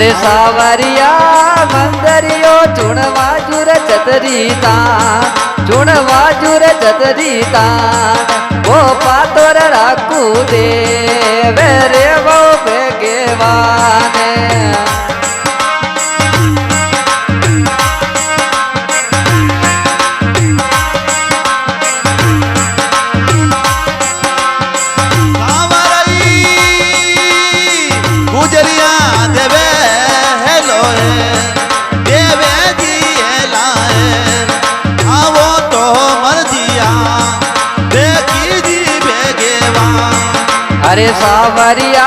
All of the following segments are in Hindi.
अरे सावरिया मंदरियो चुणवाजुर चतरीता चुणवाजुर चतरीता वो पातोर राखू दे रे वो बेगेवाने अरे सावरिया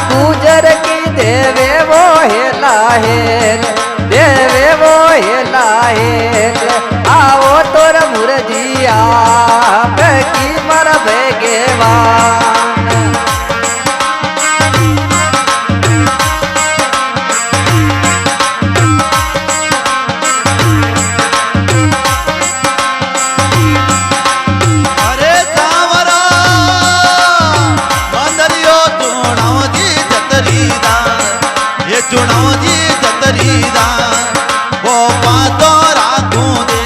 गुजर की देवे वो हेला हेल देवे वो हेला हेल आओ तोर मुरजिया की मर बेगेवान चुनौजी चतरीदा वो पातो राखू दे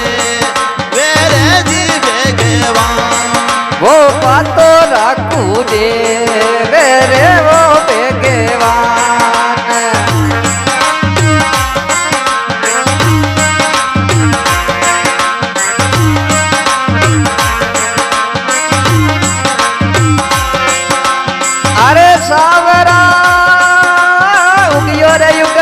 वेरे जी बेगेवान वो पातो राखू दे वेरे वो बेगेवान अरे सावरा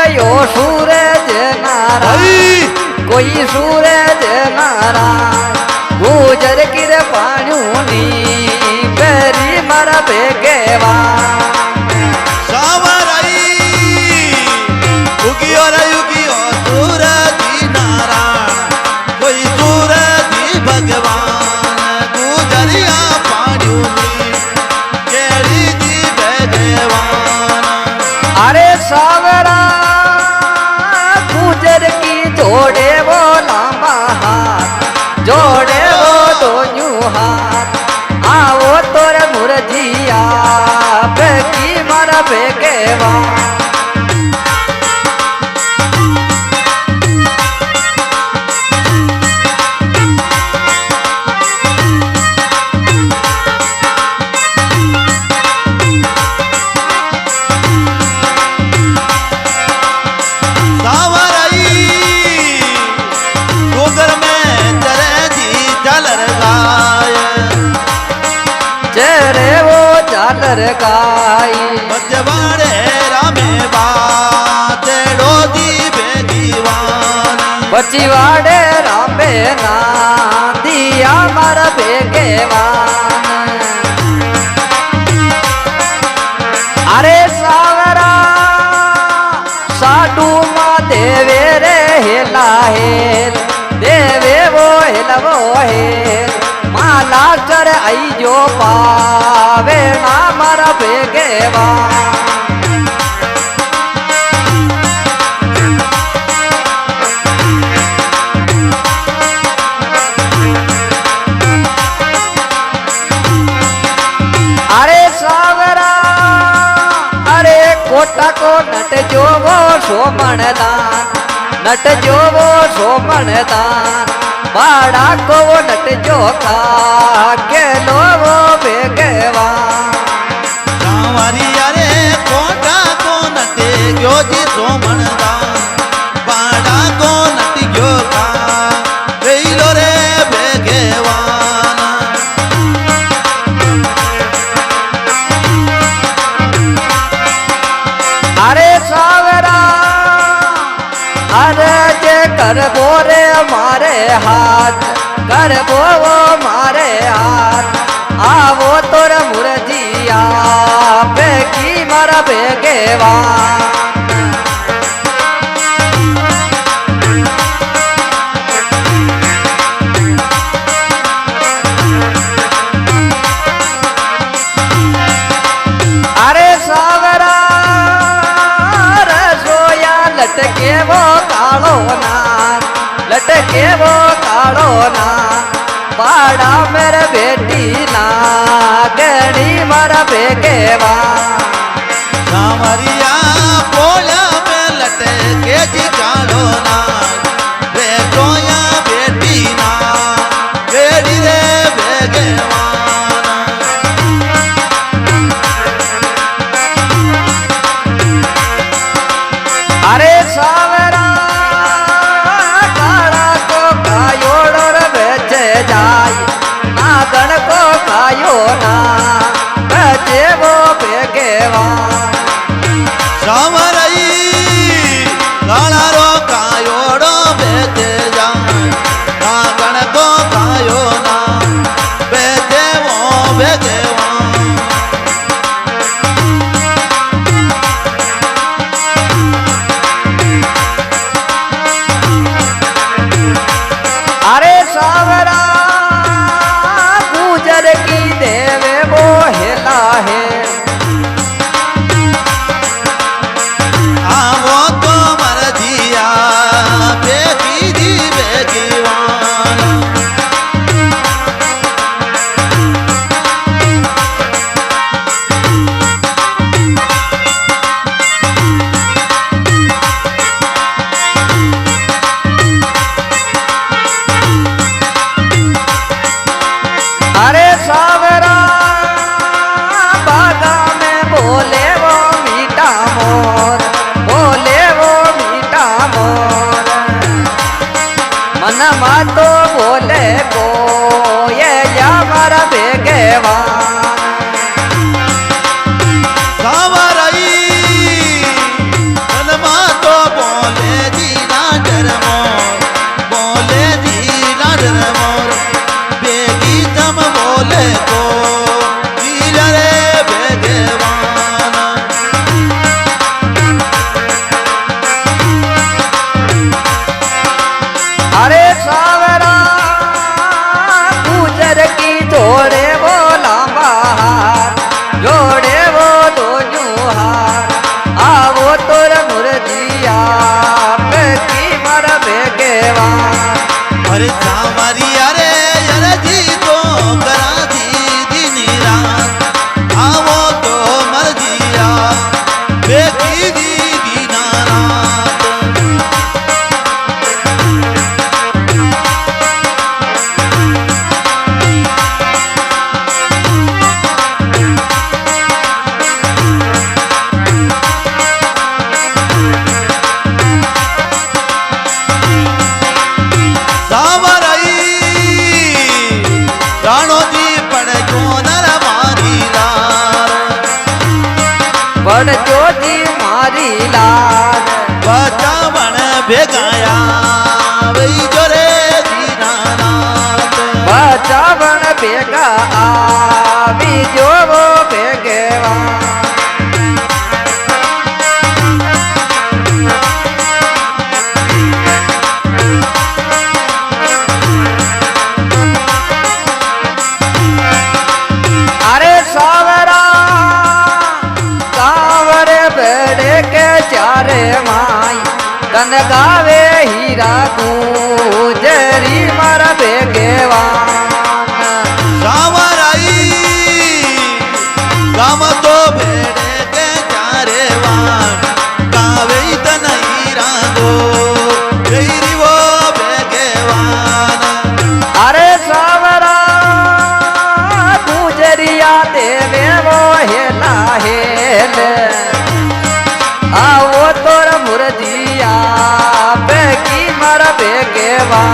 यो सूरज नारायण कोई सूरज नारायण गुजर किर पाणूनी बेरी मर बेगेवान सावराई उगियो रे उगियो सूरज नारायण कोई सूरज भगवान गुजरिया पाणूनी केड़ी जी बेगेवान अरे सावरा गुजर की जोड़े वो लांबा हाथ जोड़े वो दोनों हाथ आओ तोर मुरजिया बेकी मर बेगेवान चादर काई बजवाड़े रामे बातेड़ो दी बेदीवान बचीवाड़े रामे ना दिया मर बेगेवान अरे सावरा साडू मा देवे रे हेला हेल देवे वो हेल माला कर आई जो पावे ना मर बेगेवान अरे सावरा अरे कोटा को नट जो वो सोमणदान नट जो वो सोमणदान बाड़ा को वो नट जो खा के लो वो बेगेवान सावरिया रे कोटा को नटे गयो जी सोमणदान बाड़ा को नट गयो खा गईलो रे बेगेवान अरे सावरा अरे जे कर बोरे मारे हाथ कर वो मारे हाथ आवो तोर मुरजिया बेकी मर बेगेवान अरे सावरा रसोया लटके वो कालो नान लटके वो कालो नान पाड़ा मेरे बेटी ना गणी मर बेगेवान સાવરિયા બોલ્યા બે લટે કેજી કાળો ના રે જોયા બેટી ના બેડી રે ભેગવાના અરે સાવરા કાળા કો કાયોડો રે વેચે જાય ના ગણકો કાયો ના જેવો ભેગેવા સાવરઈ કાળા રો કાયોડો બેજે જાય ના ગણકો કાયો ના બેજેવો ભેગવા अरे सावरा गुजर की देवे वो हेला है આવો તો મરજીયા બેગી દી બેગીવાના अरे सावरा बागा में बोले वो मीठा मोर बोले वो मीठा मोर मन मा तो बोले को ये या मारा भेगेवा સાવરઈ મનમાં તો બોલે જી નાડર મોર બોલે જી નાડર મોર બેગી તમ બોલે તો વીર રે ભેગવાના अरे सावरा गुजर की जोड़े वो लांबा जोड़े वो दो जुहार आवो तोर मुरजिया की मर बेगेवा અરે સાવરિયા રે યરજી તો કરા દીદી નિરાત આવો તો મરજીયા બેગી દીદી નારાત સાવરઈ રાણોજી પણ જોનર મારી લાર बड़ जोजी मारी लाल બચાવણ ભેગાયા વઈ જોરે દીનાનાથ बचावन बेगा आवी जो वो बेगेवा अरे सावरा कांवरे बेड़े के चारे माई कन गावे हीरा गुजरी मर बेगेवान સાવરઈ ગામ તો ભેડે કે ચારે વાણ ગાવે તનઈ રાગો ગઈરીવો ભેગવાના अरे सावरा गुजरिया देवे वो हेला हेल आओ तोर मुरजिया बेगी मर बेगेवा